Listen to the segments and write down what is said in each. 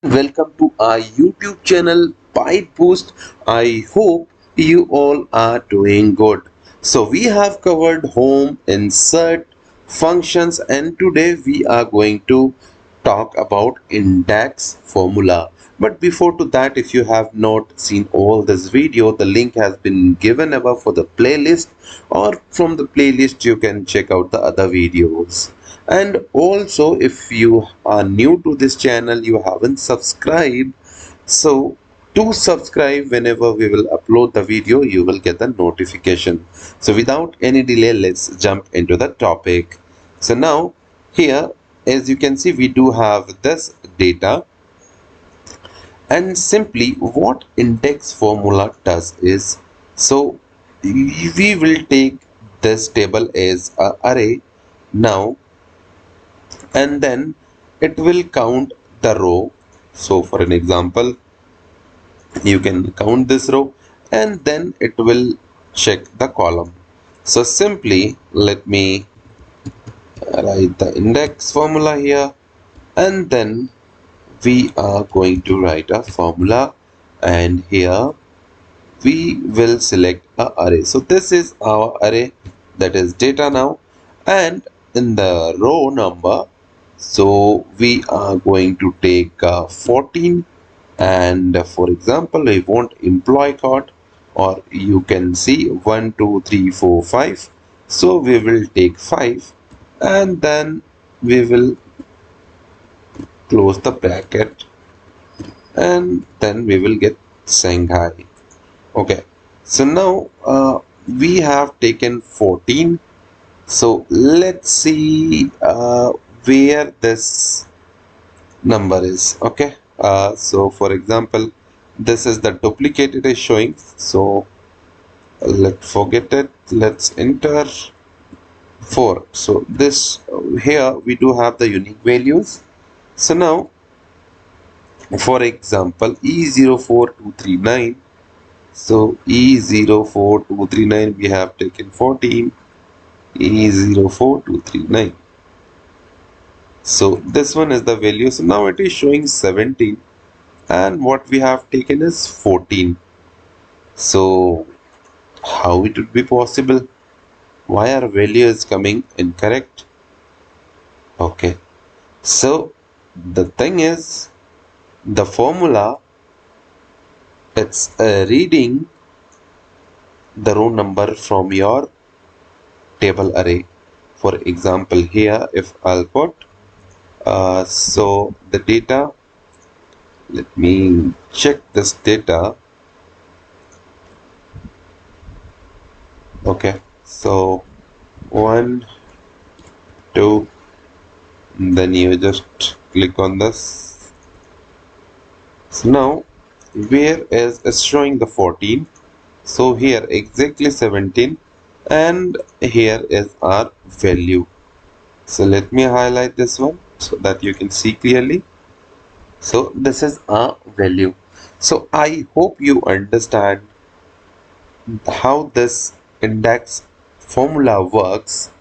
Welcome to our YouTube channel Byte Boost. I hope you all are doing good. So we have covered home, insert, functions, and today we are going to talk about index formula. But before to that, if you have not seen all this video, the link has been given above for the playlist, or from the playlist you can check out the other videos. And also, if you are new to this channel, you haven't subscribed, so to subscribe. Whenever we will upload the video, you will get the notification. So without any delay, let's jump into the topic. So now here, as you can see, we do have this data, and simply what index formula does is, so we will take this table as a array now, and then it will count the row. So for an example, you can count this row, and then it will check the column. So simply let me write the index formula here, and then we are going to write a formula, and here we will select a array. So this is our array, that is data now, and in the row number, so we are going to take 14, and for example I want employee code, or you can see 1 2 3 4 5, so we will take 5, and then we will close the bracket, and then we will get Shanghai. Okay, so now we have taken 14. So let's see where this number is. Okay, so for example, this is the duplicate it is showing, so let's forget it. Let's enter 4. So this here we do have the unique values. So now for example E04239, so E04239 we have taken 14, E04239. So this one is the value. So now it is showing 17, and what we have taken is 14. So how it would be possible? Why our value is coming incorrect? Okay, so the thing is, the formula, it's reading the row number from your table array. For example, here if I'll put so the data, let me check this data. Okay, so 1 2, then you just click on this. So now where is showing the 14, so here exactly 17, and here is our value. So let me highlight this one so that you can see clearly. So this is our value. So I hope you understand how this index formula works,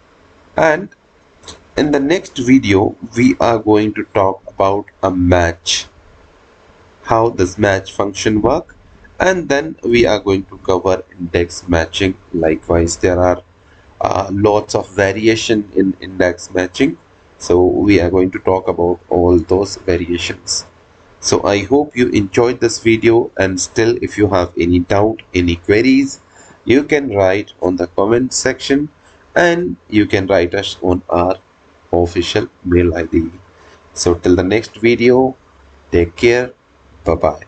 and in the next video we are going to talk about a match, how this match function work, and then we are going to cover index matching. Likewise, there are lots of variation in index matching, so we are going to talk about all those variations. So I hope you enjoyed this video, and still if you have any doubt, any queries, you can write on the comment section, and you can write us on our official mail ID. So till the next video, take care. Bye bye.